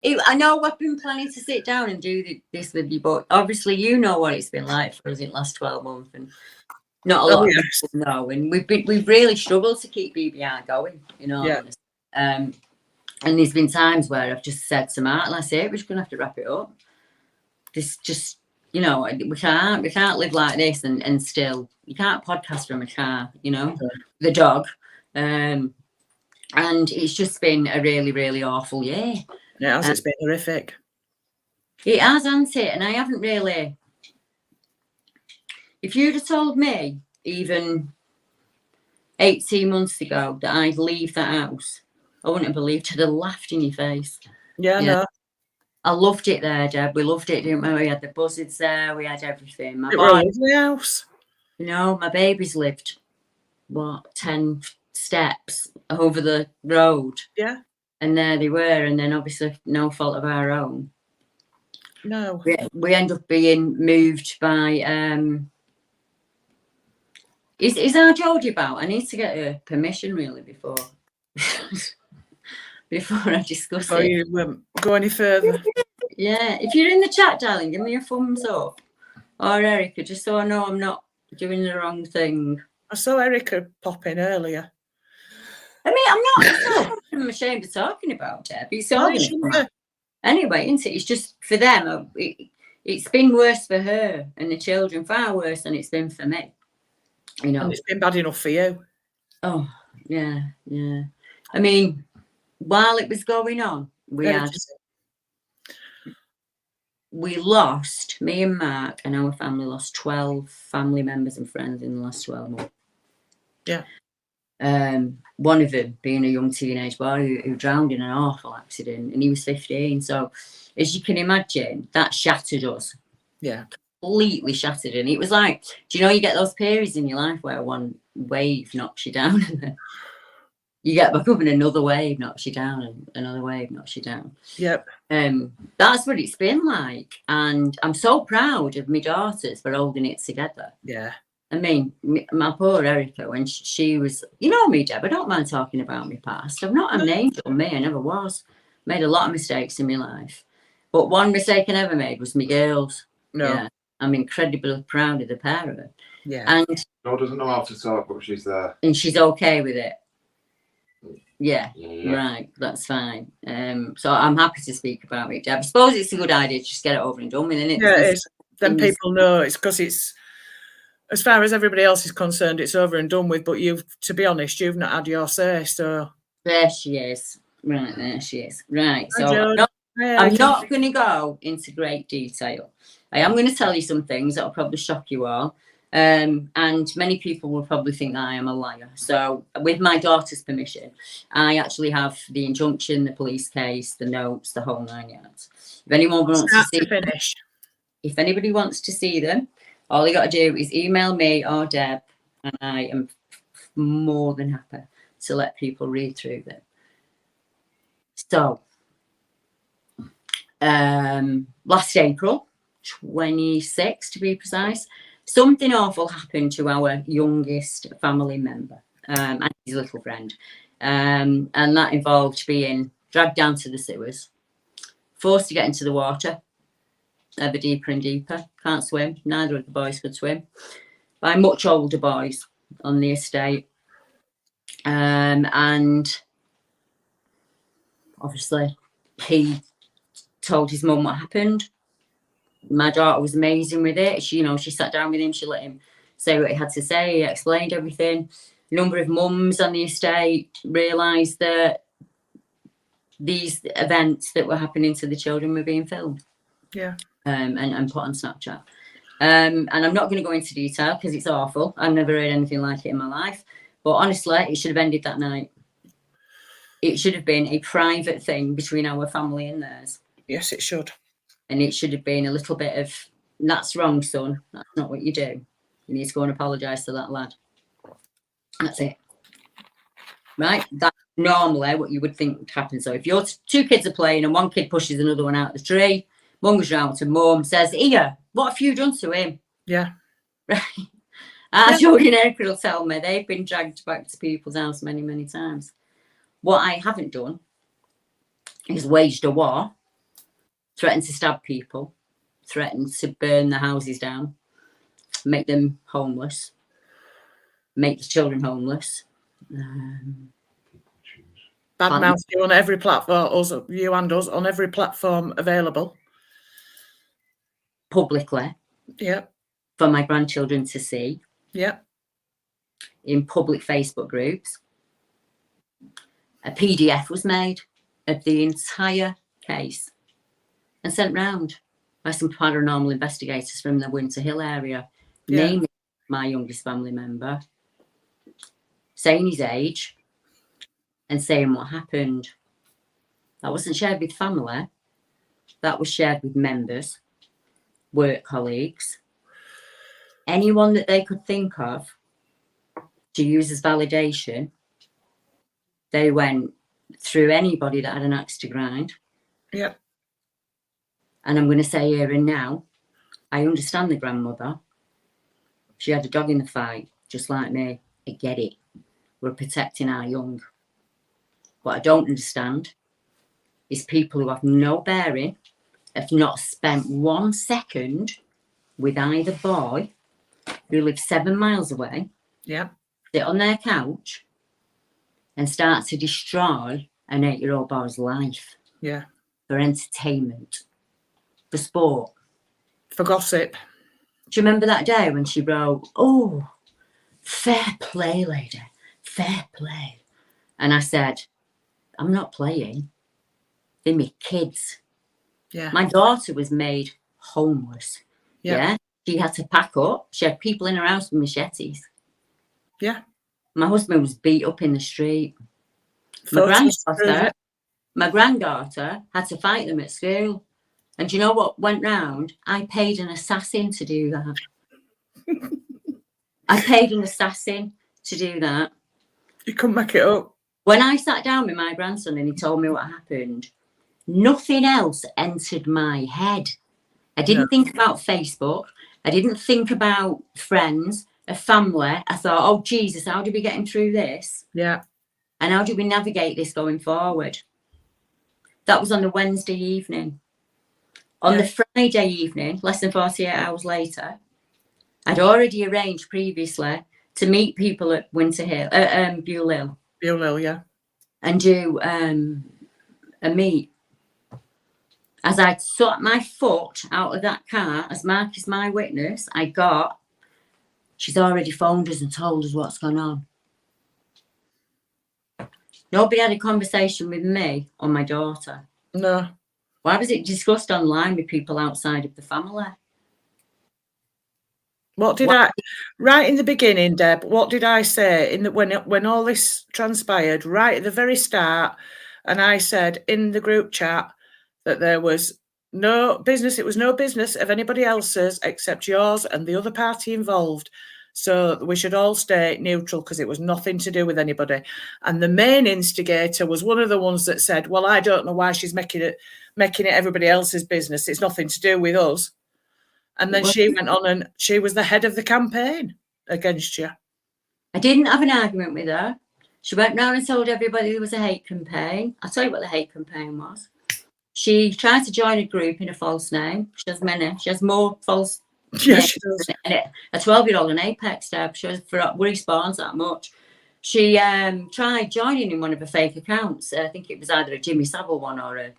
I know I've been planning to sit down and do this with you, but obviously you know what it's been like for us in the last 12 months, and not a lot of people know. And we've really struggled to keep BBI going, you know. Yeah. And there's been times where I've just said to Mark, "That's it. We're just gonna have to wrap it up. This just, you know, we can't live like this and still you can't podcast from a car, you know, the dog." And it's just been a really, really awful year. Yeah, it's been horrific. It has, hasn't it? And I haven't really. If you'd have told me even 18 months ago that I'd leave that house, I wouldn't have believed. I'd have laughed in your face. Yeah, no. I loved it there, Deb. We loved it, didn't we? We had the buzzards there. We had everything. It was a lovely house. You know, my babies lived, 10 steps over the road. Yeah. And there they were. And then obviously no fault of our own. No. We end up being moved by... Is our Geordie about? I need to get her permission, really, before I discuss Before it. You go any further. Yeah. If you're in the chat, darling, give me a thumbs up. Or Erica, just so I know I'm not doing the wrong thing. I saw Erica pop in earlier. I mean, I'm ashamed of talking about it. It's all anyway, isn't it? It's just for them. It's been worse for her and the children, far worse than it's been for me. You know, and it's been bad enough for you. Oh, yeah. I mean, while it was going on, we lost, me and Mark and our family lost 12 family members and friends in the last 12 months. Yeah. One of them being a young teenage boy who drowned in an awful accident, and he was 15. So, as you can imagine, that shattered us. Yeah. Completely shattered. And it was like, do you know, you get those periods in your life where one wave knocks you down and then you get back up and another wave knocks you down and another wave knocks you down. Yep. That's what it's been like. And I'm so proud of my daughters for holding it together. Yeah. I mean, my poor Erica, when she was, you know me, Deb, I don't mind talking about my past. I'm not an angel, me, I never was. Made a lot of mistakes in my life. But one mistake I never made was my girls. No. Yeah. I'm incredibly proud of the pair of them. Yeah. And no, doesn't know how to talk, but she's there. And she's okay with it. Yeah. Right. That's fine. So I'm happy to speak about it. I suppose it's a good idea to just get it over and done with, isn't it? Yeah, it is. Then people know it's because it's, as far as everybody else is concerned, it's over and done with. But to be honest, you've not had your say, so. There she is. Right, there she is. Right. So I'm not going to go into great detail. I am going to tell you some things that will probably shock you all. And many people will probably think that I am a liar. So with my daughter's permission, I actually have the injunction, the police case, the notes, the whole 9 yards. If anyone wants to see if anybody wants to see them, all you got to do is email me or Deb, and I am more than happy to let people read through them. So last April 26 to be precise, something awful happened to our youngest family member and his little friend, and that involved being dragged down to the sewers, forced to get into the water ever deeper and deeper. Can't swim, neither of the boys could swim, by much older boys on the estate, and obviously he told his mum what happened. My daughter was amazing with it. She sat down with him. She let him say what he had to say. He explained everything. A number of mums on the estate realised that these events that were happening to the children were being filmed. Yeah. And put on Snapchat. And I'm not going to go into detail because it's awful. I've never heard anything like it in my life. But honestly, it should have ended that night. It should have been a private thing between our family and theirs. Yes, it should. And it should have been a little bit of, that's wrong, son. That's not what you do. You need to go and apologise to that lad. That's it. Right? That's normally what you would think would happen. So if your two kids are playing and one kid pushes another one out of the tree, mum goes round to mum, says, "Here, what have you done to him?" Yeah. Right. As Jordan and Erica will tell me, they've been dragged back to people's house many, many times. What I haven't done is waged a war threatened to stab people, threatened to burn the houses down, make them homeless, make the children homeless. Badmouth you on every platform, you and us on every platform available. Publicly. Yeah. For my grandchildren to see. Yeah. In public Facebook groups. A PDF was made of the entire case and sent round by some paranormal investigators from the Winter Hill area, naming my youngest family member, saying his age and saying what happened. That wasn't shared with family. That was shared with members, work colleagues, anyone that they could think of to use as validation. They went through anybody that had an axe to grind. Yeah. And I'm going to say here and now, I understand the grandmother. She had a dog in the fight, just like me. I get it. We're protecting our young. What I don't understand is people who have no bearing, have not spent 1 second with either boy who lives 7 miles away, sit on their couch and start to destroy an 8-year-old boy's life. Yeah. For entertainment, for sport. For gossip. Do you remember that day when she wrote, "Oh, fair play, lady, fair play." And I said, I'm not playing. They're my kids. Yeah. My daughter was made homeless. Yeah. She had to pack up. She had people in her house with machetes. Yeah. My husband was beat up in the street. My granddaughter had to fight them at school. And do you know what went round? I paid an assassin to do that. I paid an assassin to do that. You couldn't make it up. When I sat down with my grandson and he told me what happened, nothing else entered my head. I didn't think about Facebook. I didn't think about friends, a family. I thought, oh, Jesus, how do we get him through this? Yeah. And how do we navigate this going forward? That was on the Wednesday evening. On the Friday evening, less than 48 hours later, I'd already arranged previously to meet people at Winter Hill, Bewle Hill. Bewle Hill, yeah. And do a meet. As I took my foot out of that car, as Mark is my witness, she's already phoned us and told us what's gone on. Nobody had a conversation with me or my daughter. No. Why was it discussed online with people outside of the family? What did I, right in the beginning, Deb, what did I say when all this transpired, right at the very start, and I said in the group chat that there was no business, it was no business of anybody else's except yours and the other party involved. So we should all stay neutral because it was nothing to do with anybody. And the main instigator was one of the ones that said, well, I don't know why she's making it everybody else's business. It's nothing to do with us. And then she went on and she was the head of the campaign against you. I didn't have an argument with her. She went round and told everybody there was a hate campaign. I'll tell you what the hate campaign was. She tried to join a group in a false name. She has many. She has more false names. She does. A 12-year-old in Apex, Deb. She was for respawns that much. She tried joining in one of her fake accounts. I think it was either a Jimmy Savile one or a,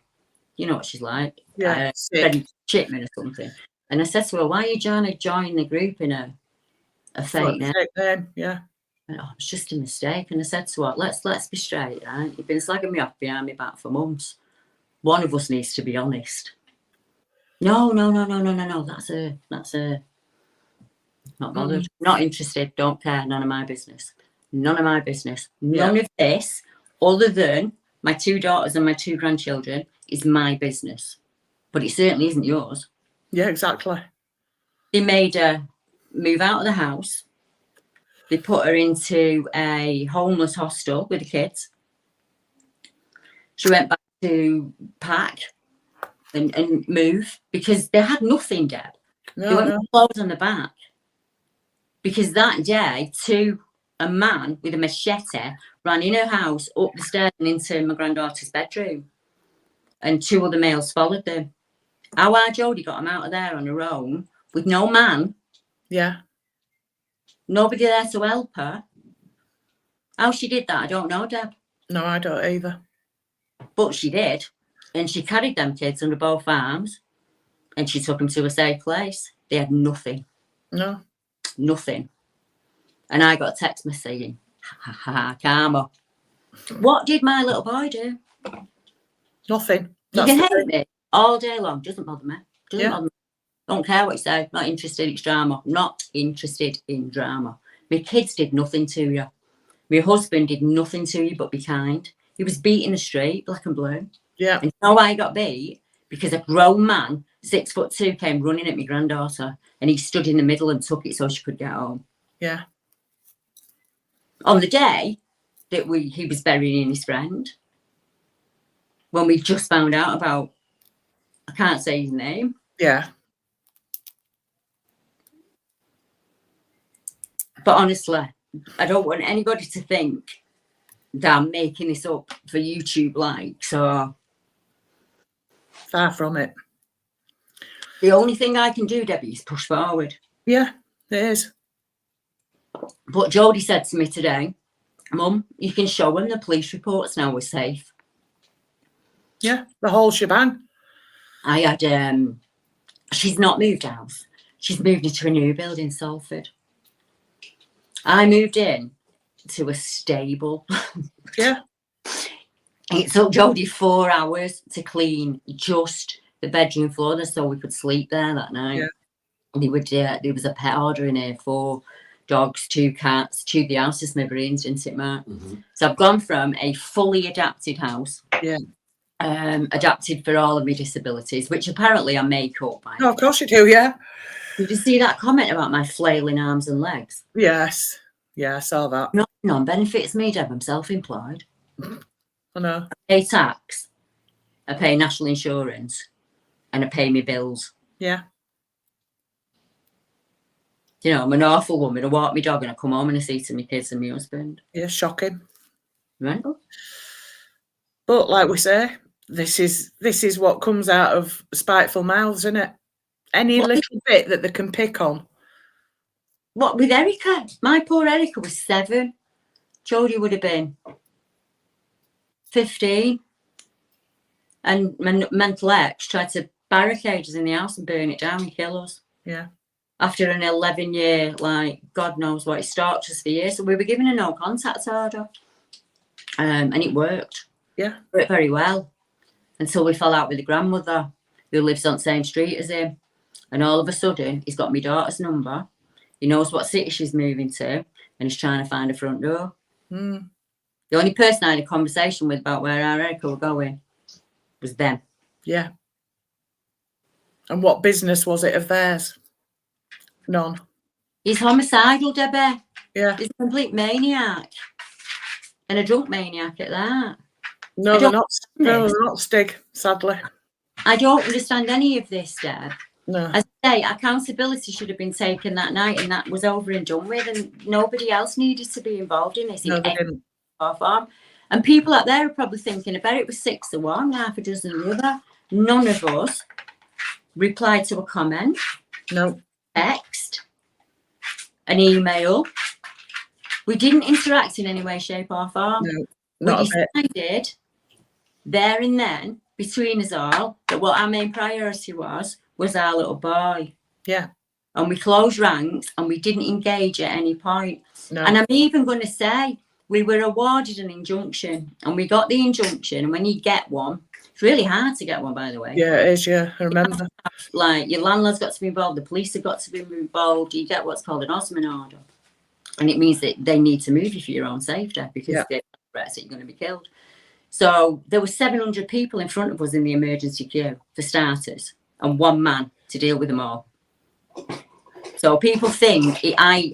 you know what she's like. Yeah. Freddie Chipman or something. And I said to her, why are you trying to join the group in a fake name? Yeah. And, it's just a mistake. And I said to her, let's be straight, right? You've been slagging me off behind me back for months. One of us needs to be honest. No. That's her. Not bothered. Not interested. Don't care. None of my business. None of my business. None of this, other than my 2 daughters and my 2 grandchildren, is my business. But it certainly isn't yours. Yeah, exactly. They made her move out of the house. They put her into a homeless hostel with the kids. She went back to pack and move because they had nothing, Deb. They went with clothes on the back. Because that day, a man with a machete ran in her house, up the stairs and into my granddaughter's bedroom. And 2 other males followed them. How our Jodie got them out of there on her own with no man. Yeah. Nobody there to help her. How she did that, I don't know, Deb. No, I don't either. But she did. And she carried them kids under both arms and she took them to a safe place. They had nothing. No. Nothing. And I got a text message saying, ha ha ha, karma. What did my little boy do? Nothing. You can hate me all day long. Doesn't bother me. Doesn't bother me. Don't care what you say. Not interested. It's drama. Not interested in drama. My kids did nothing to you. My husband did nothing to you but be kind. He was beating the street, black and blue. Yeah. And you know why he got beat? Because a grown man, 6'2", came running at my granddaughter and he stood in the middle and took it so she could get home. Yeah. On the day that he was burying his friend, when we just found out about, I can't say his name. Yeah. But honestly, I don't want anybody to think that I'm making this up for YouTube likes or... Far from it. The only thing I can do, Debbie, is push forward. Yeah, it is. But Jodie said to me today, Mum, you can show them the police reports now we're safe. Yeah, the whole shebang. I had, she's not moved house. She's moved into a new building in Salford. I moved in to a stable. Yeah. It took Jodie 4 hours to clean just the bedroom floor so we could sleep there that night. Yeah. There was a pet order in here, 4 dogs, 2 cats, chewed the house to smithereens, didn't it, Mark? Mm-hmm. So I've gone from a fully adapted house, adapted for all of my disabilities, which apparently I make up. Oh, of course you do, yeah. Did you see that comment about my flailing arms and legs? Yes. Yeah, I saw that. No, benefits me, Deb. I'm self-employed. I know. I pay tax, I pay national insurance, and I pay my bills. Yeah. You know, I'm an awful woman. I walk my dog and I come home and I see to my kids and my husband. Yeah, shocking. Right? But like we say, this is what comes out of spiteful mouths, isn't it? Any little bit that they can pick on. What with Erica? My poor Erica was 7. Jodie would have been 15. And mental ex tried to barricade us in the house and burn it down and kill us. Yeah. After an 11-year, like, God knows what, it stalked us for years. So we were given a no contact order. And it worked. Yeah. It worked very well. Until we fell out with the grandmother who lives on the same street as him. And all of a sudden, he's got my daughter's number. He knows what city she's moving to. And he's trying to find a front door. Mm. The only person I had a conversation with about where our Erica were going was them. Yeah. And what business was it of theirs? None. He's homicidal, Debbie. Yeah. He's a complete maniac. And a drunk maniac at that. No, they're not Stig, sadly. I don't understand any of this, Deb. No. As I say, accountability should have been taken that night and that was over and done with, and nobody else needed to be involved in this. No, they didn't. And people out there are probably thinking, I bet it was 6 to 1, half a dozen the other. None of us replied to a comment. No. Text. An email. We didn't interact in any way, shape or form. No, not we decided there and then, between us all, that what our main priority was our little boy. Yeah. And we closed ranks and we didn't engage at any point. No. And I'm even going to say we were awarded an injunction and we got the injunction. And when you get one, it's really hard to get one, by the way. Yeah, it is, yeah. I remember. Like, your landlord's got to be involved, the police have got to be involved. You get what's called an Osman order. And it means that they need to move you for your own safety because they're threats that you're going to be killed. So there were 700 people in front of us in the emergency queue, for starters, and 1 man to deal with them all. So people think, why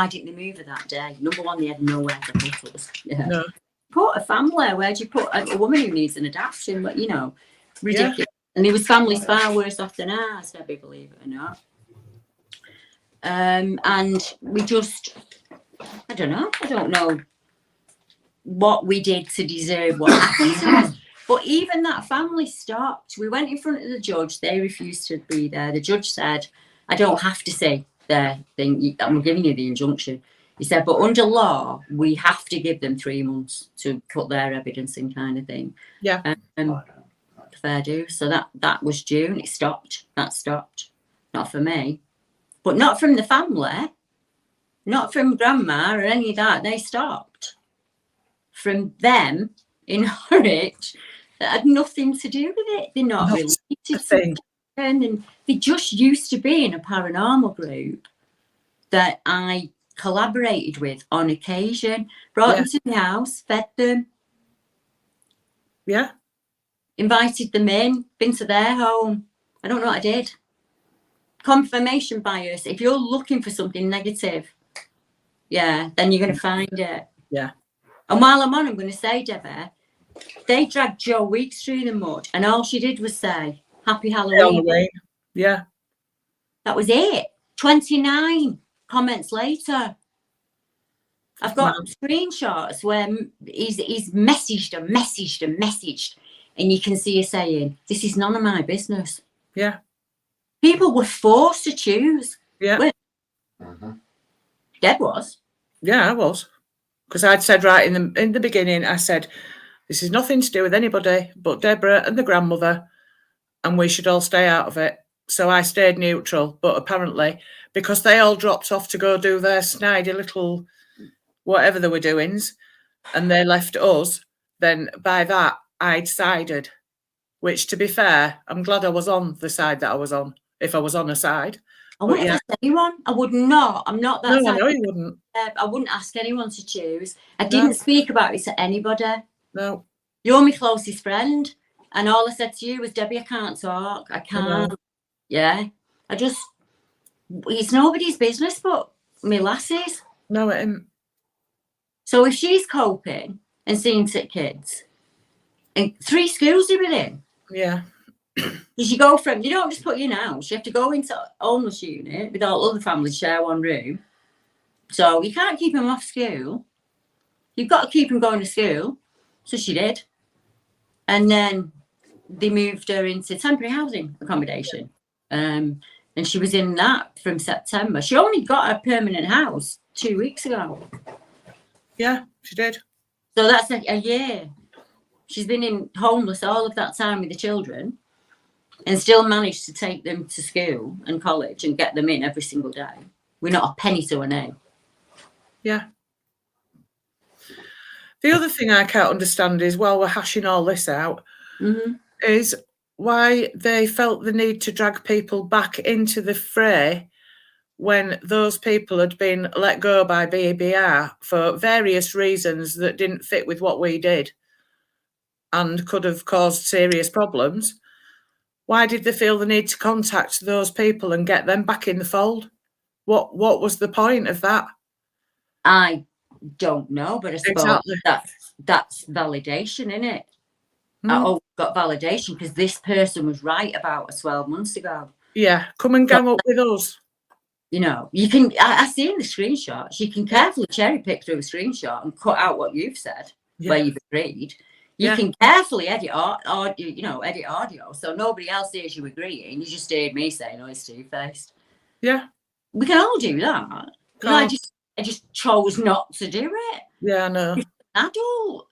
didn't they move her that day? Number one, they had nowhere to put us. Yeah. No. Put a family, where'd you put a woman who needs an adoption? But, ridiculous. Yeah. And there was families far worse off than ours, Debbie, believe it or not. And we just, I don't know what we did to deserve what happened to us. But even that family stopped. We went in front of the judge. They refused to be there. The judge said, I don't have to say their thing. I'm giving you the injunction. He said, but under law, we have to give them 3 months to put their evidence in, kind of thing. Yeah. Fair do. So that was June. It stopped. That stopped. Not for me. But not from the family. Not from grandma or any of that. They stopped. From them in Horwich, that had nothing to do with it. They're not related to it. And they just used to be in a paranormal group that I collaborated with on occasion. Brought them to the house, fed them. Yeah. Invited them in, been to their home. I don't know what I did. Confirmation bias. If you're looking for something negative, then you're going to find it. Yeah. And while I'm on, I'm going to say, Deborah, they dragged Jo Weeks through the mud, and all she did was say, Happy Halloween. Yeah. That was it. 29 comments later. I've got screenshots where he's messaged and messaged and messaged, and you can see her saying, this is none of my business. Yeah. People were forced to choose. Yeah. Deb was. Yeah, I was. Because I'd said right in the beginning, I said, this is nothing to do with anybody but Deborah and the grandmother, and we should all stay out of it. So I stayed neutral. But apparently, because they all dropped off to go do their snidey little whatever they were doings, and they left us, then by that, I'd sided. Which, to be fair, I'm glad I was on the side that I was on, if I was on a side. I wouldn't ask anyone. I would not. I'm not that. No, I know you wouldn't. I wouldn't ask anyone to choose. I didn't speak about it to anybody. No. You're my closest friend. And all I said to you was, Debbie, I can't talk. I can't. Yeah. It's nobody's business but me lasses. No, it ain't. So if she's coping and seeing sick kids, and 3 schools are within. Yeah. Because you go from, you don't just put you in a house, you have to go into a homeless unit with all other families share one room. So you can't keep them off school. You've got to keep them going to school. So she did. And then they moved her into temporary housing accommodation. And she was in that from September. She only got a permanent house 2 weeks ago. Yeah, she did. So that's like a year. She's been in homeless all of that time with the children and still managed to take them to school and college and get them in every single day. We're not a penny to her name. Yeah. The other thing I can't understand is, while we're hashing all this out, is why they felt the need to drag people back into the fray when those people had been let go by BBR for various reasons that didn't fit with what we did and could have caused serious problems. Why did they feel the need to contact those people and get them back in the fold? What was the point of that? I don't know, but I suppose that's validation, isn't it? I got validation because this person was right about us 12 months ago. Yeah, come and gang up with us. You know, you can, I see in the screenshots, you can carefully cherry pick through a screenshot and cut out what you've said, where you've agreed. You can carefully edit edit audio, so nobody else hears you agreeing. You just heard me saying, "Oh, it's two-faced." Yeah, we can all do that. I just chose not to do it. Yeah, I know. It's an adult.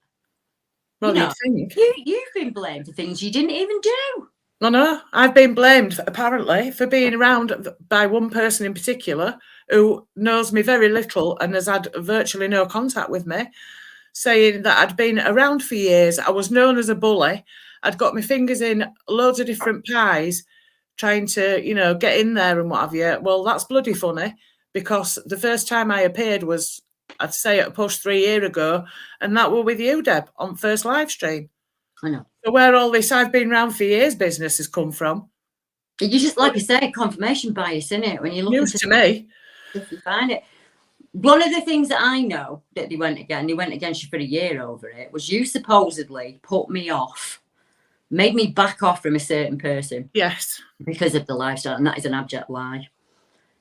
Well, you think you've been blamed for things you didn't even do. I know. I've been blamed apparently for being around by one person in particular who knows me very little and has had virtually no contact with me, saying that I'd been around for years. I was known as a bully. I'd got my fingers in loads of different pies, trying to, get in there and what have you. Well, that's bloody funny, because the first time I appeared was, I'd say, at a push 3 years ago, and that were with you, Deb, on first live stream. I know. So where all this I've been around for years business has come from. You just, like I say, confirmation bias, isn't it? When you look news to me. If you find it. One of the things that I know that they went against you for a year over it, was you supposedly put me off, made me back off from a certain person. Yes. Because of the lifestyle, and that is an abject lie.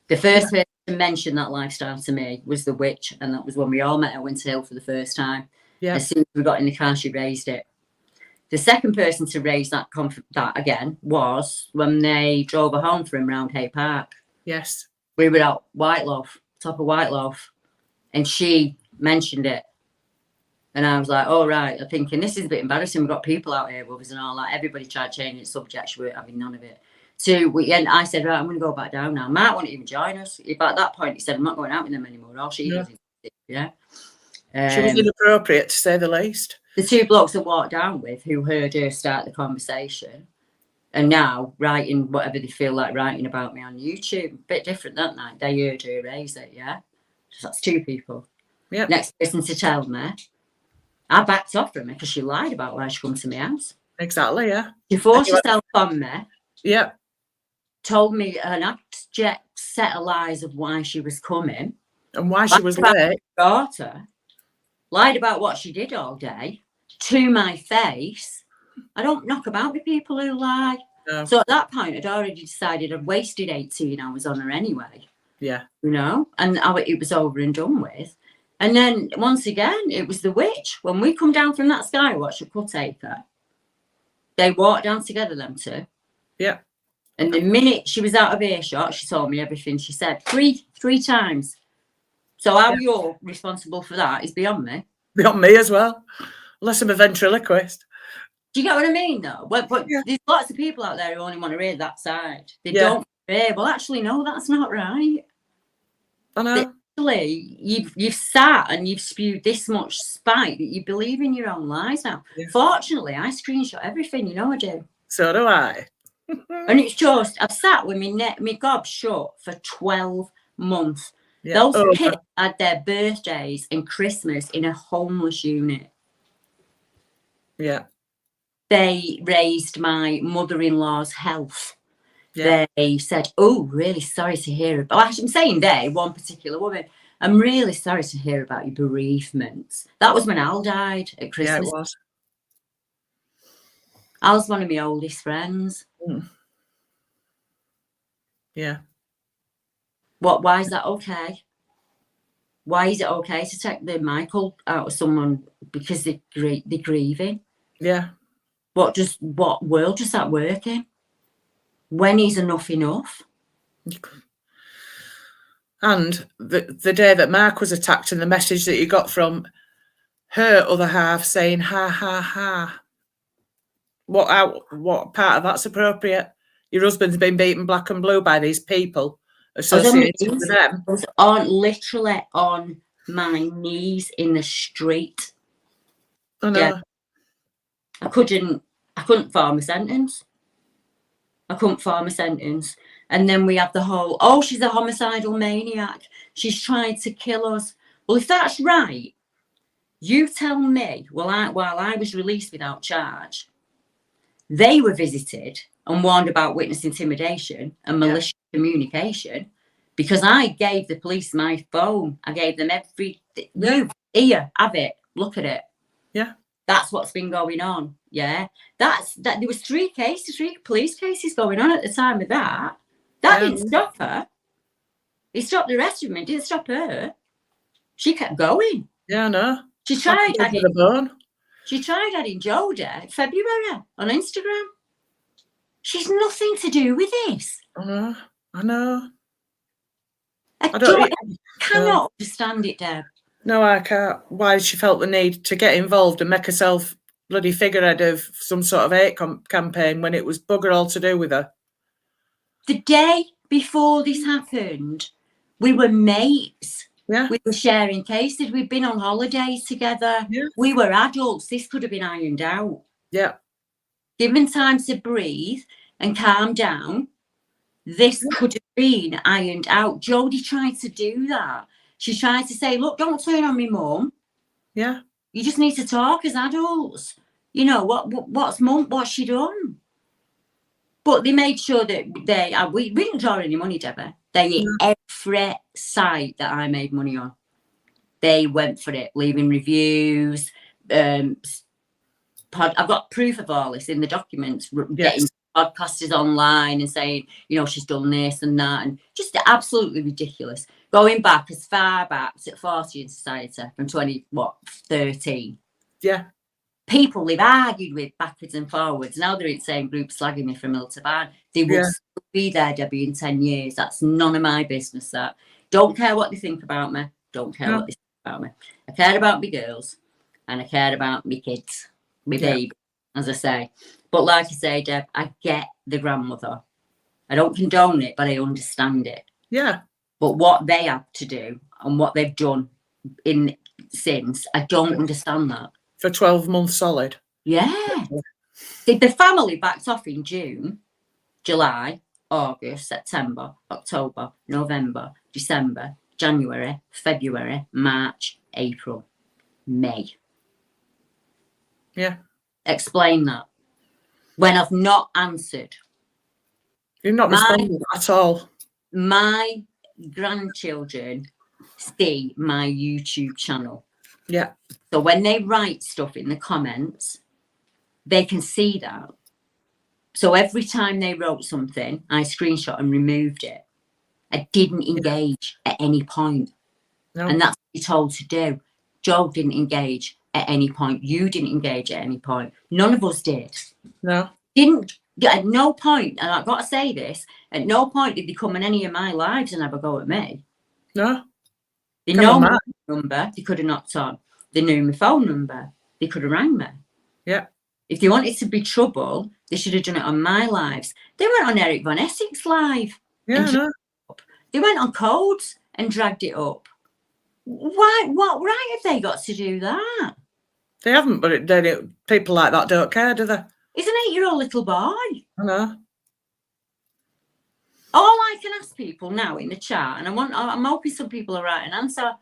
The first person to mention that lifestyle to me was the witch, and that was when we all met at Winter Hill for the first time. Yeah. As soon as we got in the car, she raised it. The second person to raise that again was when they drove her home from round Hay Park. Yes. We were out top of Whiteloaf, and she mentioned it. And I was like, oh, right. I'm thinking, this is a bit embarrassing. We've got people out here with us and all that. Everybody tried changing the subject. We weren't having none of it. And I said, right, I'm going to go back down now. Mark wouldn't even join us. At that point, he said, I'm not going out with them anymore. All she does is, she was inappropriate, to say the least. The two blokes I walked down with who heard her start the conversation and now writing whatever they feel like writing about me on YouTube. Bit different that night. They heard her raise it, So that's two people. Yeah. Next person to tell me. I backed off from her because she lied about why she come to my house. Exactly, yeah. She forced herself on me. Yeah. Told me an abject set of lies of why she was coming. And why she was late. Daughter. Lied about what she did all day to my face. I don't knock about with people who lie. No. So at that point, I'd already decided I'd wasted 18 hours on her anyway. Yeah. And it was over and done with. And then once again, it was the witch. When we come down from that Skywatch at Cutacre, they walked down together, them two. Yeah. And the minute she was out of earshot, she told me everything she said three times. So how you're responsible for that is beyond me. Beyond me as well. Unless I'm a ventriloquist. Do you get what I mean, though? But there's lots of people out there who only want to read that side. They don't hear, well, actually, no, that's not right. I know. You've sat and you've spewed this much spite that you believe in your own lies now. Yeah. Fortunately, I screenshot everything, I do. So do I. And it's just, I've sat with my gob shut for 12 months. Yeah. Those kids had their birthdays and Christmas in a homeless unit. Yeah. They raised my mother-in-law's health. Yeah. They said, oh, really sorry to hear about, I'm saying one particular woman, I'm really sorry to hear about your bereavements. That was when Al died at Christmas. Yeah, it was. Al's one of my oldest friends. Mm. Yeah. Why is that okay? Why is it okay to take the Michael out of someone because they're grieving? Yeah. What world does that work in? When is enough? And the day that Mark was attacked and the message that you got from her other half saying, ha, ha, ha. What part of that's appropriate? Your husband's been beaten black and blue by these people associated with them. I was literally on my knees in the street. I know. Yeah. I couldn't form a sentence. And then we have the whole, she's a homicidal maniac. She's tried to kill us. Well, if that's right, you tell me, while I was released without charge, they were visited and warned about witness intimidation and malicious communication because I gave the police my phone. I gave them everything. Here, have it. Look at it. Yeah. That's what's been going on. Yeah. There was three police cases going on at the time of that. That didn't stop her. It stopped the rest of them. It didn't stop her. She kept going. Yeah, I know. She tried adding Jodie February on Instagram. She's nothing to do with this. I know. I cannot understand it, Deb. No, I can't. Why she felt the need to get involved and make herself bloody figurehead of some sort of hate campaign when it was bugger all to do with her. The day before this happened, we were mates. Yeah. We were sharing cases. We'd been on holidays together. Yeah. We were adults. This could have been ironed out. Yeah. Given time to breathe and calm down, this could have been ironed out. Jodie tried to do that. She tried to say, look, don't turn on me, Mum. Yeah. You just need to talk as adults. What's she done? But they made sure that we didn't draw any money, Deborah. They hit every site that I made money on. They went for it, leaving reviews. I've got proof of all this in the documents, getting podcasters online and saying, she's done this and that, and just absolutely ridiculous. Going back as far back to 40 in Society from 2013. Yeah. people they've argued with backwards and forwards. Now they're in the same group slagging me from hill to barn. They will still be there, Debbie, in 10 years. That's none of my business, that. Don't care what they think about me. Don't care what they think about me. I care about my girls and I care about my kids, my baby, as I say. But like I say, Deb, I get the grandmother. I don't condone it, but I understand it. Yeah. But what they have to do and what they've done since, I don't understand that. For 12 months solid. Yeah. The family backed off in June, July, August, September, October, November, December, January, February, March, April, May. Yeah. Explain that. When I've not answered. You've not responded at all. My grandchildren see my YouTube channel. Yeah. So when they write stuff in the comments, they can see that. So every time they wrote something, I screenshot and removed it. I didn't engage at any point. No. And that's what you're told to do. Joe didn't engage at any point. You didn't engage at any point. None of us did. No. At no point, and I've got to say this, at no point did they come in any of my lives and have a go at me. No. They know my number, they could have knocked on. They knew my phone number, they could have rang me. Yeah. If they wanted to be trouble, they should have done it on my lives. They went on Eric Von Essex live. Yeah, no. They went on Codes and dragged it up. Why? What right have they got to do that? They haven't, but people like that don't care, do they? He's an 8-year-old little boy. I know. All I can ask people now in the chat, and I'm hoping some people are right, an answer.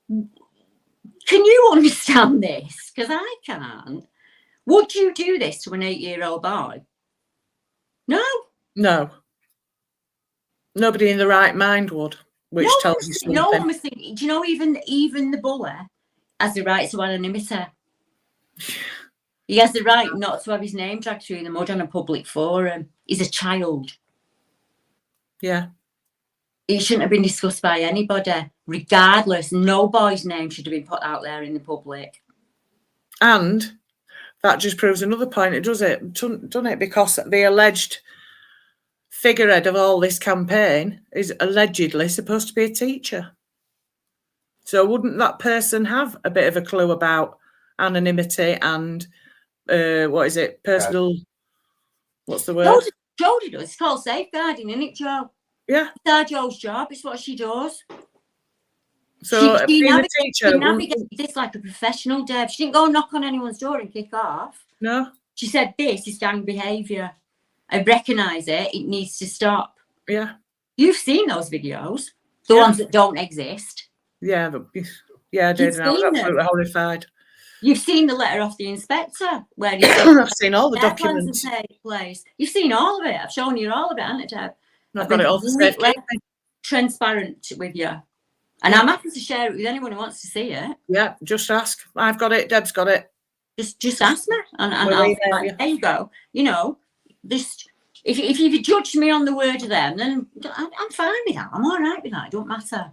Can you understand this? Because I can't. Would you do this to an 8-year-old boy? No. No. Nobody in the right mind would, which tells you something. No one was thinking, do you know, even the bully has the right to anonymity. He has the right not to have his name dragged through the mud on a public forum. He's a child. Yeah. It shouldn't have been discussed by anybody. Regardless, no boy's name should have been put out there in the public. And that just proves another point, doesn't it? Because the alleged figurehead of all this campaign is allegedly supposed to be a teacher. So wouldn't that person have a bit of a clue about anonymity and personal? What's the word? Jodie does. It's called safeguarding, isn't it, Jo? Yeah. It's our Jo's job. It's what she does. So she being a teacher, she navigated this like a professional, Deb. She didn't go knock on anyone's door and kick off. No. She said, this is gang behaviour. I recognise it. It needs to stop. Yeah. You've seen those videos. The ones that don't exist. Yeah. I did. And I was absolutely horrified. You've seen the letter off the inspector where I've seen all the documents. Take place. You've seen all of it. I've shown you all of it, haven't I, Deb? I've got it all for safekeeping. Transparent with you. And I'm happy to share it with anyone who wants to see it. Yeah, just ask. I've got it. Deb's got it. Just ask me. And there you go. You know, if you judge me on the word of them, then I'm fine with that. I'm all right with that. It don't matter.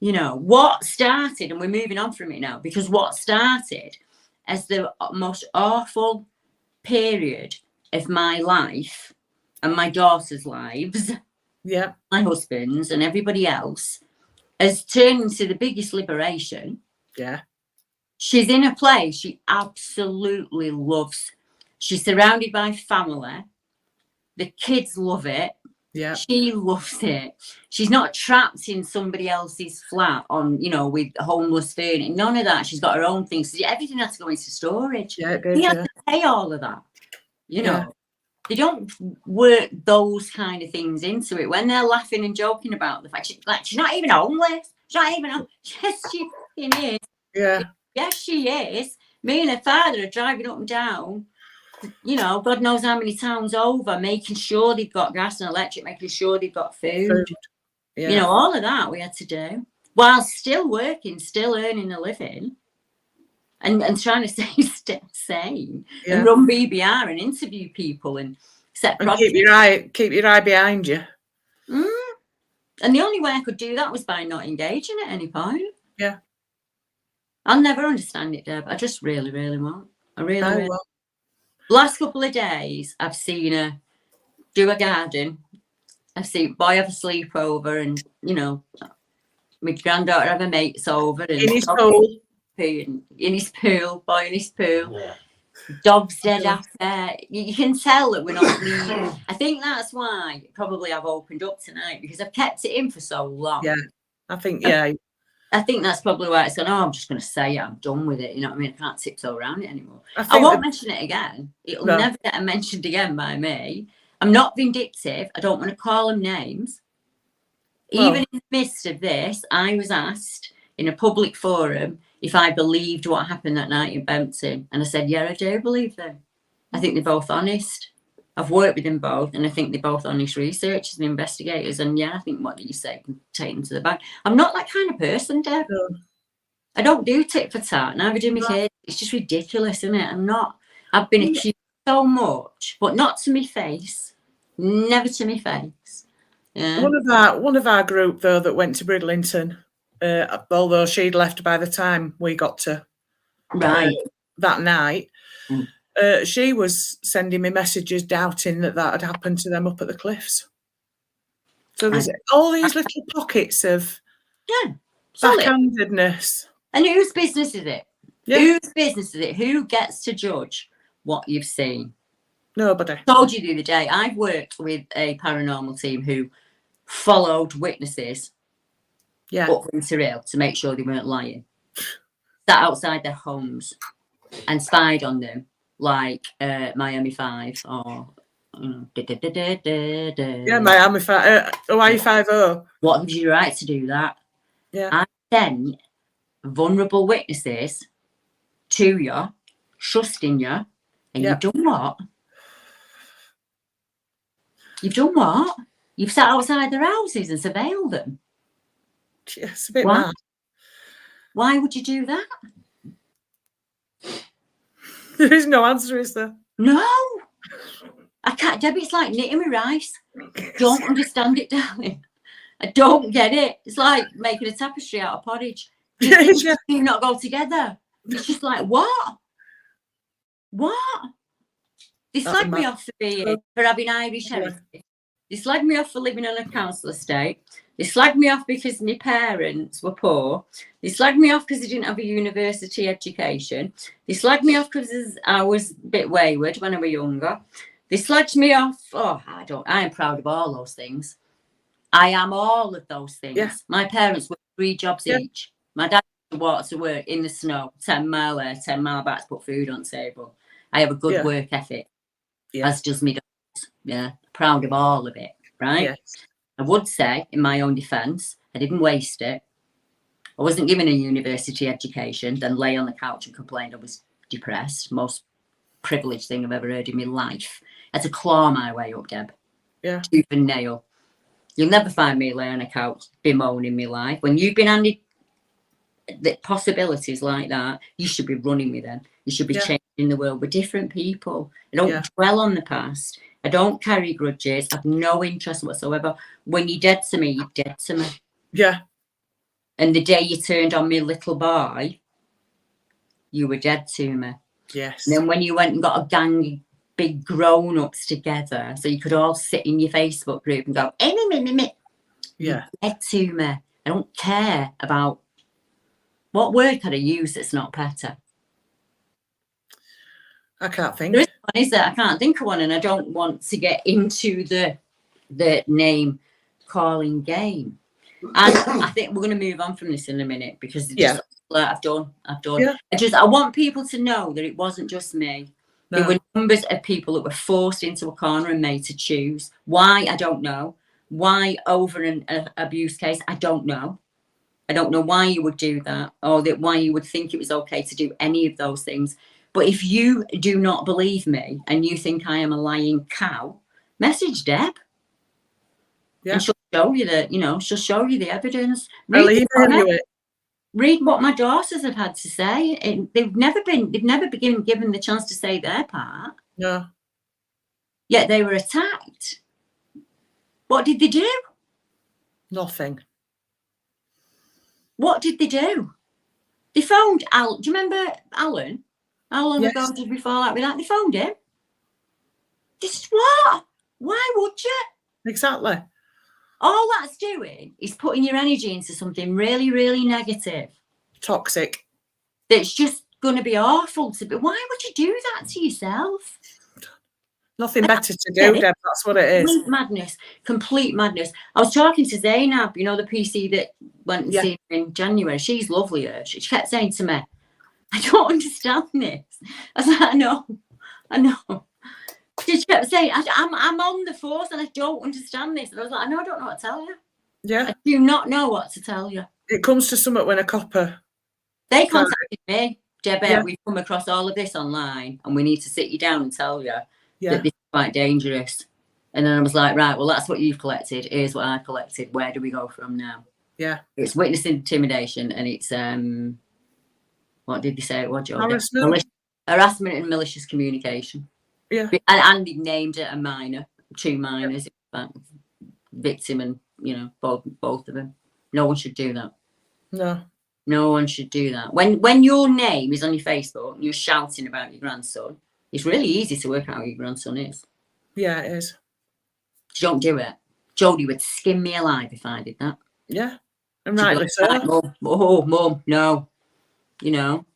You know, what started, and we're moving on from it now, because what started as the most awful period of my life and my daughter's lives, my husband's and everybody else, has turned into the biggest liberation. Yeah. She's in a place she absolutely loves. She's surrounded by family. The kids love it. Yeah. She loves it. She's not trapped in somebody else's flat on, with homeless furniture. None of that. She's got her own things. Everything has to go into storage. Yeah, it did, He has to pay all of that. They don't work those kind of things into it. When they're laughing and joking about the fact she's not even homeless. She's not even homeless. Yes, she is. Yeah. Yes, she is. Me and her father are driving up and down, God knows how many towns over, making sure they've got gas and electric, making sure they've got food. Yeah. All of that we had to do while still working, still earning a living and trying to stay sane and run BBR and interview people and set projects. Keep your eye behind you. And the only way I could do that was by not engaging at any point. Yeah. I'll never understand it, Deb. I just really, really won't. I really will. Last couple of days, I've seen her do a garden. I've seen boy have a sleepover, and you know, my granddaughter have a mates over, and in his pool. In his pool, boy in his pool. Yeah. Dog's dead after. You can tell that we're not leaving. I think that's why probably I've opened up tonight, because I've kept it in for so long. Yeah, I think I think that's probably why it's gone. Oh, I'm just going to say it. I'm done with it. You know what I mean? I can't tiptoe around it anymore. I won't mention it again. It'll never get mentioned again by me. I'm not vindictive. I don't want to call them names. Well, even in the midst of this, I was asked in a public forum if I believed what happened that night in Bempton. And I said, yeah, I do believe them. I think they're both honest. I've worked with them both, and I think they're both honest researchers and investigators. And yeah, I think what you say can take them to the bank. I'm not that kind of person, Deb. No. I don't do tit for tat. Neither do my kids. It's just ridiculous, isn't it? I've been accused so much, but not to my face. Never to my face. Yeah. One of our group though that went to Bridlington, although she'd left by the time we got to that night. She was sending me messages doubting that had happened to them up at the cliffs. So there's all these little pockets of backhandedness. And whose business is it? Yeah. Whose business is it? Who gets to judge what you've seen? Nobody. I told you the other day, I've worked with a paranormal team who followed witnesses up into Hill to make sure they weren't lying. Sat outside their homes and spied on them. Like Miami 5 or Miami 5, Hawaii 5-0. What gives you the right to do that? Yeah. I sent vulnerable witnesses to you, trusting you, and you've done what? You've done what? You've sat outside their houses and surveilled them. It's a bit mad. Why would you do that? There is no answer, is there? No. I can't, Debbie, it's like knitting with rice. Don't understand it, darling. I don't get it. It's like making a tapestry out of porridge. These things do not go together. It's just like, what? They slagged me off for having Irish heritage. They slagged me off for living on a council estate. They slagged me off because my parents were poor. They slagged me off because I didn't have a university education. They slagged me off because I was a bit wayward when I was younger. They slagged me off. I am proud of all those things. I am all of those things. Yeah. My parents worked 3 jobs each. My dad walked to work in the snow, 10 mile there, 10 mile back to put food on the table. I have a good work ethic, as does me dad. Yeah, proud of all of it, right? Yes. I would say, in my own defence, I didn't waste it. I wasn't given a university education, then lay on the couch and complained I was depressed. Most privileged thing I've ever heard in my life. I had to claw my way up, Deb. Yeah. Tooth and nail. You'll never find me lay on a couch bemoaning my life. When you've been handed the possibilities like that, you should be running with them. You should be changing the world with different people. I don't dwell on the past. I don't carry grudges. I have no interest whatsoever. When you're dead to me, you're dead to me. Yeah. And the day you turned on me little boy, you were dead to me. Yes. And then when you went and got a gang of big grown-ups together, so you could all sit in your Facebook group and go, me. You're dead to me. I don't care about what word could I use that's not better. I can't think. There is one, is there? I can't think of one, and I don't want to get into the name calling game. And I think we're going to move on from this in a minute because I've done. Yeah. I want people to know that it wasn't just me. No. There were numbers of people that were forced into a corner and made to choose. Why? I don't know. Why over an abuse case? I don't know. I don't know why you would do that, or why you would think it was okay to do any of those things. But if you do not believe me and you think I am a lying cow, message Deb. Yeah. And she'll show you she'll show you the evidence. Read what my daughters have had to say. They've never been given the chance to say their part. No. Yet they were attacked. What did they do? Nothing. What did they do? They phoned Alan. Do you remember Alan? How long ago did we fall out with that? They phoned him. Just what? Why would you? Exactly. All that's doing is putting your energy into something really, really negative. Toxic. That's just going to be awful to be. Why would you do that to yourself? Nothing better to do, Deb. That's what it is. Complete madness. I was talking to Zainab, you know, the PC that went and seen her in January. She's lovely. She kept saying to me, I don't understand this. I was like, I know. She kept saying, I'm on the force and I don't understand this. And I was like, I don't know what to tell you. Yeah. I do not know what to tell you. It comes to something when a copper. They contacted me. Deborah, we've come across all of this online and we need to sit you down and tell you that this is quite dangerous. And then I was like, right, well, that's what you've collected. Here's what I collected. Where do we go from now? Yeah. It's witness intimidation and it's, what did they say it was, Joe? Harassment and malicious communication. Yeah. And he named it a minor, 2 minors, victim and, you know, both of them. No one should do that. No one should do that. When your name is on your Facebook and you're shouting about your grandson, it's really easy to work out who your grandson is. Yeah, it is. Don't do it. Jodie would skin me alive if I did that. Yeah. And rightly so. Like, mum, no. You know,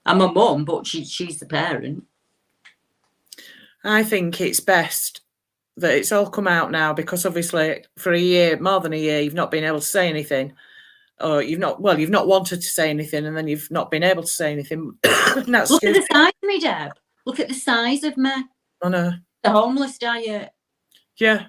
I'm a mum, but she's the parent. I think it's best that it's all come out now because obviously for a year, more than a year, you've not been able to say anything. Or you've not wanted to say anything and then you've not been able to say anything. Look at the size of me, Deb. Look at the size of me. I know. The homeless diet. Yeah.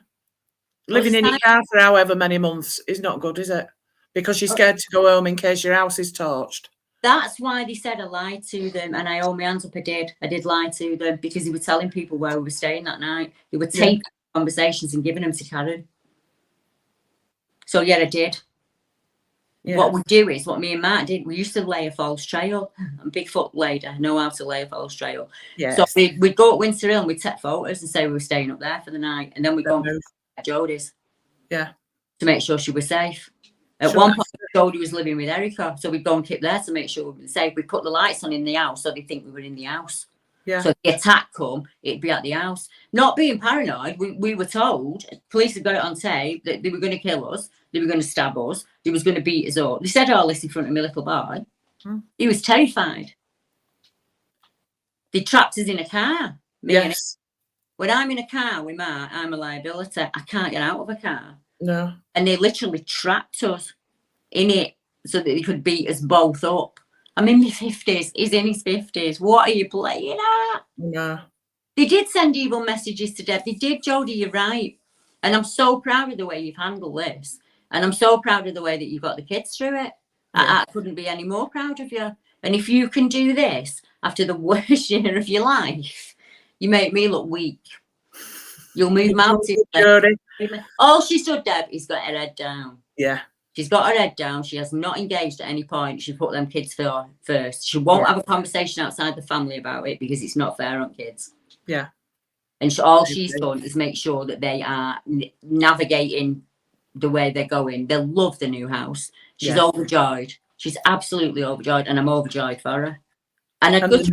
Living in your car for however many months is not good, is it? Because you're scared to go home in case your house is torched. That's why they said I lied to them, and I hold my hands up. I did lie to them because they were telling people where we were staying that night. They were taping conversations and giving them to Karen. So I did. Yeah. What we do is, what me and Matt did, we used to lay a false trail. I'm Bigfoot lady, I know how to lay a false trail. Yes. So we'd go at Windsor Hill and we'd take photos and say we were staying up there for the night, and then we'd go at Jodie's. Yeah. To make sure she was safe. At one point, Jodie was living with Erica, so we'd go and keep there to make sure we were safe. We put the lights on in the house so they think we were in the house. Yeah. So if the attack come, it'd be at the house. Not being paranoid, we were told, police had got it on tape, that they were going to kill us, they were going to stab us, they was going to beat us up. They said all this in front of my little boy. He was terrified. They trapped us in a car. Yes. When I'm in a car with Matt, I'm a liability. I can't get out of a car. No. And they literally trapped us in it so that they could beat us both up. I'm in my 50s. He's in his 50s. What are you playing at? No. They did send evil messages to Deb. They did, Jodie, you're right. And I'm so proud of the way you've handled this. And I'm so proud of the way that you got the kids through it. Yeah. I couldn't be any more proud of you. And if you can do this after the worst year of your life, you make me look weak. You'll move mountains. All she's done, Deb, is got her head down. Yeah. She's got her head down. She has not engaged at any point. She put them kids first. She won't have a conversation outside the family about it because it's not fair on kids. Yeah. And all she's done is make sure that they are navigating the way they're going. They'll love the new house. She's overjoyed. She's absolutely overjoyed, and I'm overjoyed for her. And a good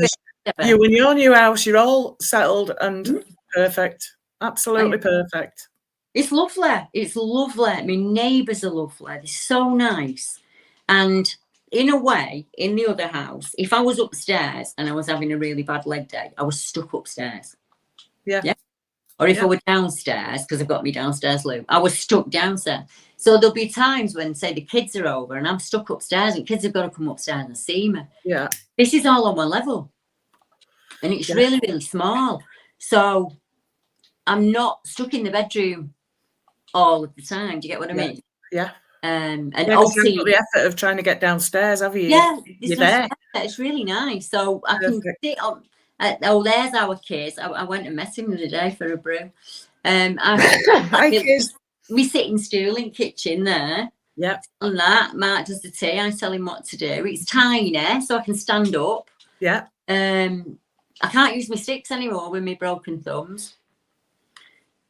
you in your new house, you're all settled and perfect. Absolutely perfect. It's lovely. It's lovely. My neighbours are lovely. They're so nice. And in a way, in the other house, if I was upstairs and I was having a really bad leg day, I was stuck upstairs. Yeah. Or if I were downstairs, because I've got me downstairs loo, I was stuck downstairs. So there'll be times when, say, the kids are over and I'm stuck upstairs and kids have got to come upstairs and see me. Yeah. This is all on one level. And it's really, really small. So I'm not stuck in the bedroom all of the time. Do you get what I mean? Yeah. And also you've got the effort of trying to get downstairs, have you? Yeah. You're there. It's really nice. So I can sit on. There's our kids. I went and met him the other day for a brew. Hi, kids. We sit in stool in kitchen there. Yep. And that Mark does the tea. I tell him what to do. It's tiny, so I can stand up. Yeah. I can't use my sticks anymore with my broken thumbs.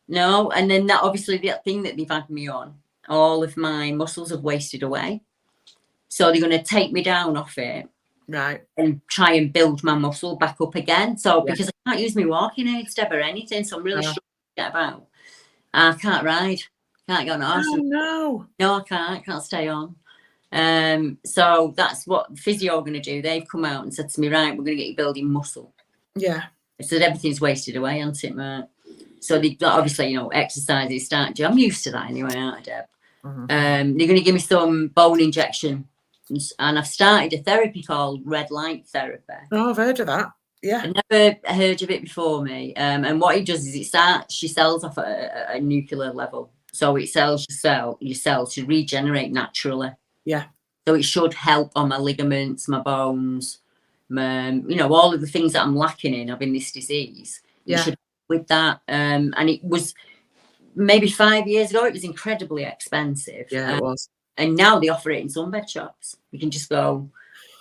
No, and then that obviously the thing that they've had me on, all of my muscles have wasted away. So they're going to take me down off it Right. And try and build my muscle back up again. So because I can't use my walking aids, Deb, or anything, so I'm really struggling to get about. I can't ride. Can't get on a horse. Oh no. No, I can't stay on. So that's what physio are going to do. They've come out and said to me, right, we're going to get you building muscle. Yeah. So everything's wasted away, hasn't it, mate? So they obviously, exercises start to. I'm used to that anyway, aren't I, Deb? They're going to give me some bone injection, and I've started a therapy called red light therapy. Oh, I've heard of that. Yeah. I never heard of it before me. And what it does is she cells off at a nuclear level. So it cells your cells to regenerate naturally. Yeah. So it should help on my ligaments, my bones, all of the things that I'm lacking in having this disease. Yeah. It should help with that. And it was maybe 5 years ago, it was incredibly expensive. Yeah, it was. And now they offer it in sunbed shops. You can just go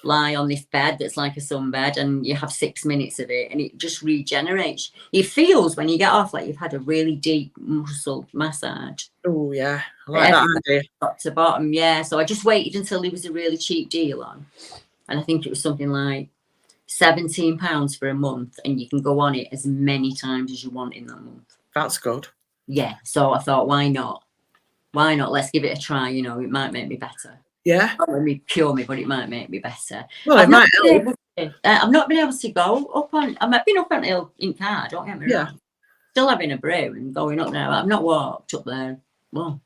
lie on this bed that's like a sunbed, and you have 6 minutes of it, and it just regenerates. It feels when you get off like you've had a really deep muscle massage. Oh yeah, I like that idea. Top to bottom, yeah. So I just waited until there was a really cheap deal on, and I think it was something like £17 for a month, and you can go on it as many times as you want in that month. That's good. Yeah. So I thought, why not? Why not? Let's give it a try. It might make me better. Yeah. Not let me cure me, but it might make me better. Well, it might help. I've not been able to go up on. I've been up on hill in car. Don't get me wrong. Still having a brew and going up there. I've not walked up there. Well,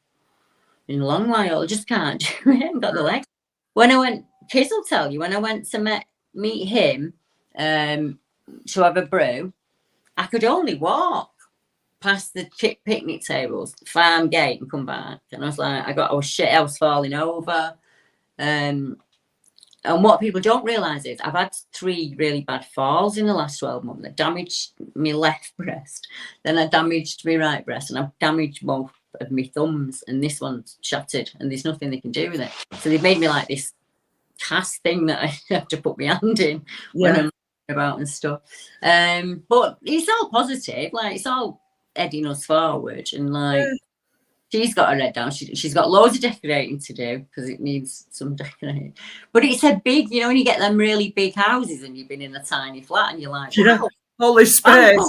in a long while. I just can't. I haven't got the legs. When I went, Kiz will tell you. When I went to meet him, to have a brew, I could only walk past the picnic tables, farm gate, and come back. And I was like, I was falling over. And what people don't realise is I've had 3 really bad falls in the last 12 months. I damaged my left breast, then I damaged my right breast, and I've damaged both of my thumbs, and this one's shattered, and there's nothing they can do with it. So they've made me like this cast thing that I have to put my hand in when I'm about and stuff. But it's all positive, like it's all heading us forward, and like she's got her head down. She's got loads of decorating to do because it needs some decorating. But it's a big, when you get them really big houses and you've been in a tiny flat and you're like, wow, all this space,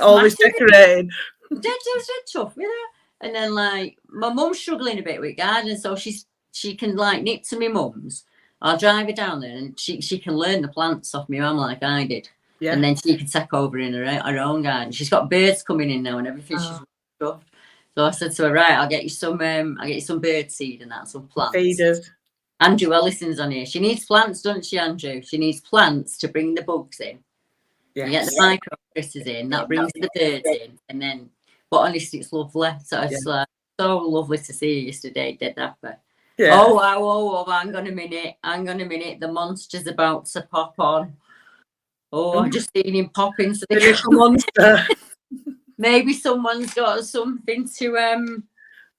all this decorating. Dead tough with her. And then like my mum's struggling a bit with gardening, so she can like nip to my mum's. I'll drive her down there and she can learn the plants off me mum like I did. Yeah. And then she can take over in her own garden. She's got birds coming in now and everything. She's stuff. So I said to her, right, I'll get you some bird seed and that, some plants. Feeders. Andrew Ellison's on here. She needs plants, doesn't she, Andrew? She needs plants to bring the bugs in. Yes. You get the micro critters in, that brings the birds in, and then. But honestly, it's lovely. So it's like so lovely to see you yesterday, dead happy. Yeah. Oh, hang on a minute. The monster's about to pop on. Oh, I just seen him pop into the little monster. Maybe someone's got something to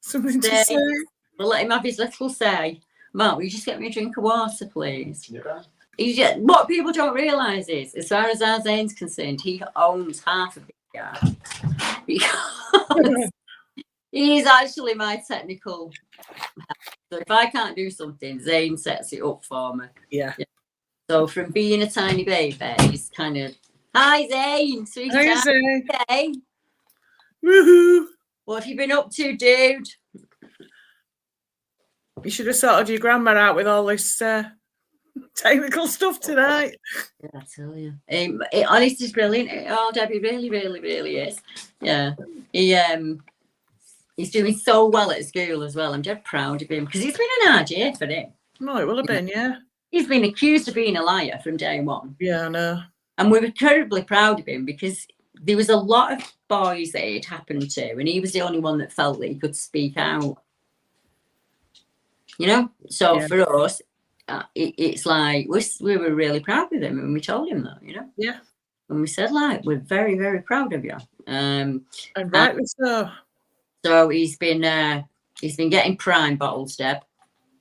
say. We'll let him have his little say. Mark, will you just get me a drink of water, please? Yeah. What people don't realise is, as far as our Zane's concerned, he owns half of the yard. Because he's actually my technical help. So if I can't do something, Zane sets it up for me. Yeah. So from being a tiny baby, he's kind of, hi Zane, sweetie. Hi Zane. Okay. Woohoo! What have you been up to, dude? You should have sorted your grandma out with all this technical stuff tonight. Yeah, I tell you. It honestly is brilliant. Debbie, really, really, really is. Yeah. He's doing so well at school as well. I'm dead proud of him because it's been an hard year for him. No, it will have been, yeah. He's been accused of being a liar from day one. Yeah, I know. And we were terribly proud of him because there was a lot of boys that it happened to, and he was the only one that felt that he could speak out. So for us, it's like we were really proud of him, and we told him that, Yeah. And we said, like, we're very, very proud of you. And rightly so. So he's been getting Prime bottles, Deb.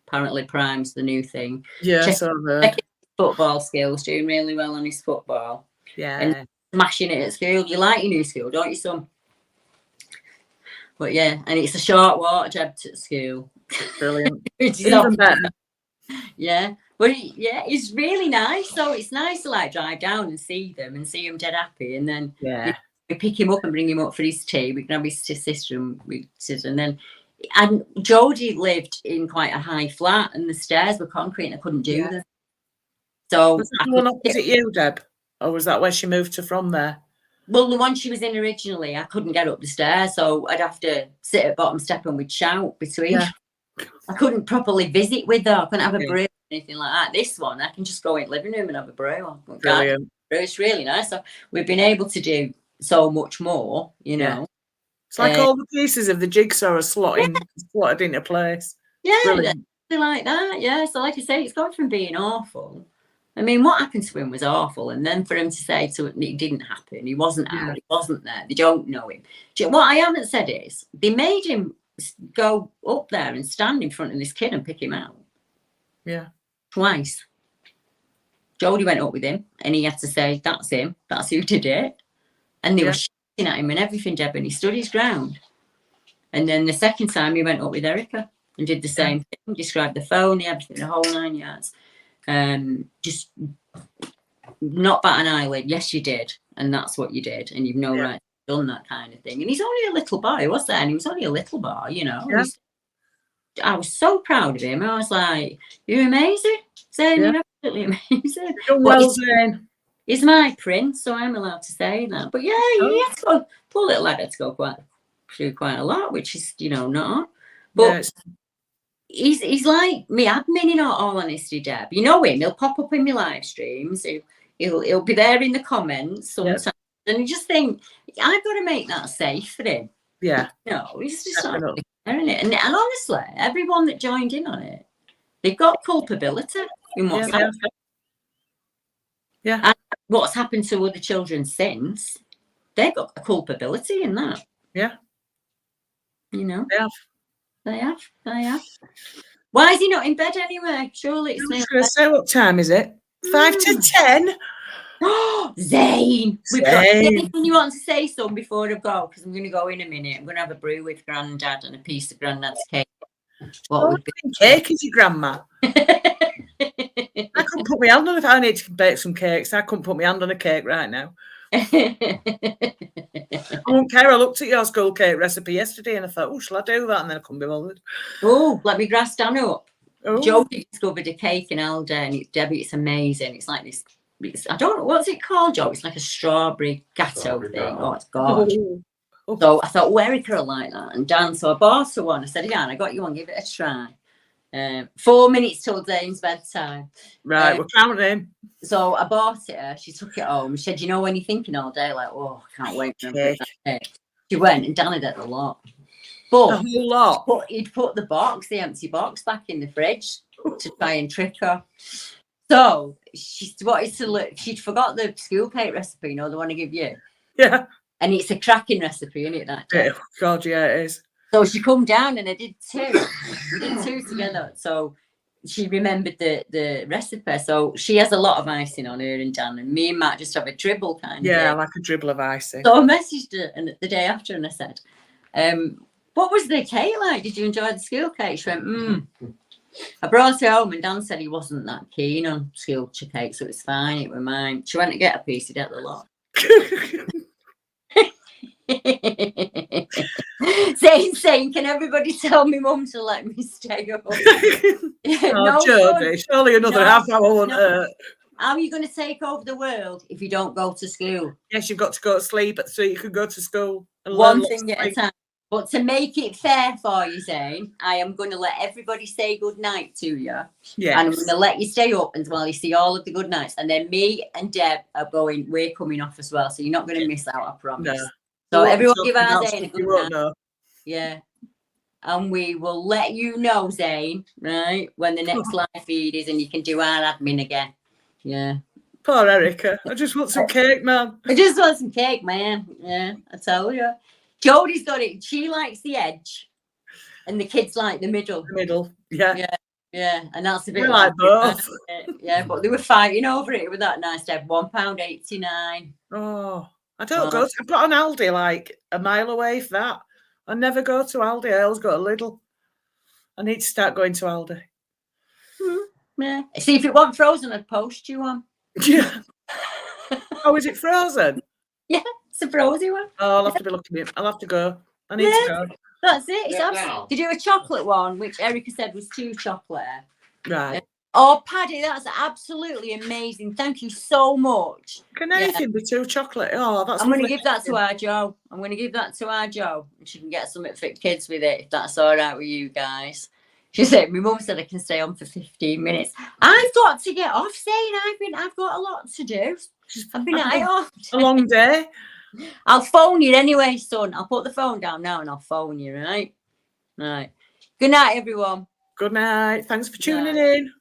Apparently Prime's the new thing. Yeah, checking football skills, doing really well on his football. Yeah. And smashing it at school. You like your new school, don't you, son? But yeah, and it's a short walk, Deb, to school. Brilliant. Even better. Yeah. But yeah, it's really nice. So it's nice to like drive down and see them dead happy, and then we pick him up and bring him up for his tea. We can have his sister and then. And Jodie lived in quite a high flat, and the stairs were concrete, and I couldn't do them. So was that the one opposite you, Deb, or was that where she moved to from there? Well, the one she was in originally, I couldn't get up the stairs, so I'd have to sit at bottom step and we'd shout between. Yeah. I couldn't properly visit with her. I couldn't have a brew or anything like that. This one, I can just go in the living room and have a brew. Brilliant. It's really nice. So we've been able to do so much more, you know. It's like all the pieces of the jigsaw are slotted into place. Yeah, like that. Yeah. So like I say, it's gone from being awful. I mean, what happened to him was awful. And then for him to say it didn't happen, he wasn't out, he wasn't there, they don't know him. What I haven't said is they made him go up there and stand in front of this kid and pick him out. Yeah. Twice. Jodie went up with him and he had to say, that's him, that's who did it. And they were shouting at him and everything, Deb, and he stood his ground. And then the second time he went up with Erica and did the same thing, described the phone, everything, the whole 9 yards. Just not bat an eyelid. Yes, you did, and that's what you did, and you've no right to have done that kind of thing. And he's only a little boy, was there? And he was only a little boy, you know. Yeah. I was so proud of him. I was like, "You're amazing, Zane. You're absolutely amazing." Well, Zane. He's my prince, so I'm allowed to say that. But yeah, he had to go. Poor little lad had to go through quite a lot, which is, you know, not. But he's like me admin, in all honesty, Deb. You know him, he'll pop up in my live streams, he'll be there in the comments sometimes, and you just think, I've got to make that safe for him. Yeah. No, he's just not there, isn't it? And honestly, everyone that joined in on it, they've got culpability in what's happened. Yeah. And what's happened to other children since, they've got a culpability in that. Yeah. You know? They have. They have. Why is he not in bed anyway? Surely it's not going to say what time is it? 5 to 10. Oh, Zane. We've got anything you want to say, son, before I go? Because I'm going to go in a minute. I'm going to have a brew with Grandad and a piece of Grandad's cake. What would be cake is your grandma? I couldn't put my hand on if I need to bake some cakes. I couldn't put my hand on a cake right now. I won't care. I looked at your school cake recipe yesterday and I thought, oh, shall I do that? And then I couldn't be bothered. Oh, let me grass down up. Jodie discovered a cake in Alder, and Debbie, it's amazing. It's like this. I don't know, what's it called, Joe? It's like a strawberry gatto thing. Oh, it's gorgeous. So I thought, Erica will like that. And Dan, so I bought her one. I said, yeah, I got you one. Give it a try. 4 minutes till Zane's bedtime. Right, we're counting. So I bought it. She took it home. She said, you know, when you're thinking all day, like, oh, I can't wait for that cake. She went and Dan had it a lot. But a whole lot. He'd put the empty box back in the fridge to try and trick her. So she wanted to look. She'd forgot the school cake recipe, you know, the one I give you. Yeah. And it's a cracking recipe, isn't it? That day? Oh, God, yeah, it is. So she come down and I did two. We did two together. So she remembered the recipe. So she has a lot of icing on her and Dan, and me and Matt just have a dribble kind of. Yeah, like a dribble of icing. So I messaged her and the day after and I said, what was the cake like? Did you enjoy the school cake? She went, I brought it home and Dan said he wasn't that keen on school cake, so it's fine, it was mine. She went to get a piece, he'd get the lot. saying, can everybody tell me mum to let me stay up? No, Jodie, surely another half hour won't hurt. How are you going to take over the world if you don't go to school? Yes, you've got to go to sleep so you can go to school. And one thing at a time. But to make it fair for you, Zane, I am going to let everybody say good night to you. Yes. And I'm going to let you stay up until you see all of the good nights. And then me and Deb we're coming off as well. So you're not going to miss out, I promise. No. So everyone give our Zane a good night. Know. Yeah. And we will let you know, Zane, right, when the next live feed is and you can do our admin again. Yeah. Poor Erica. I just want some cake, man. I just want some cake, man. Yeah, I tell you. Jodie's got it. She likes the edge, and the kids like the middle. The middle, yeah. Yeah. And that's a bit. We like both. Yeah, but they were fighting over it. It was that nice to have £1.89. Oh, I don't go. I've got an Aldi like a mile away from that. I never go to Aldi. I always go to Lidl. I need to start going to Aldi. Yeah. See, if it wasn't frozen, I'd post you one. Yeah. Oh, is it frozen? Yeah, it's a frozen one. Oh, I'll have to be looking at it. I'll have to go. I need to go. That's it. It's Did you do a chocolate one, which Erica said was too chocolate? Right. Oh, Paddy, that's absolutely amazing. Thank you so much. Can anything be too chocolate? Oh, that's. I'm going to give that to our Joe. And she can get something for kids with it, if that's all right with you guys. She said, my mum said I can stay on for 15 minutes. I've got to get off, saying I've got a lot to do. I've been at it a long day. I'll phone you anyway, son. I'll put the phone down now and I'll phone you, right? Right. Good night, everyone. Good night. Thanks for tuning in.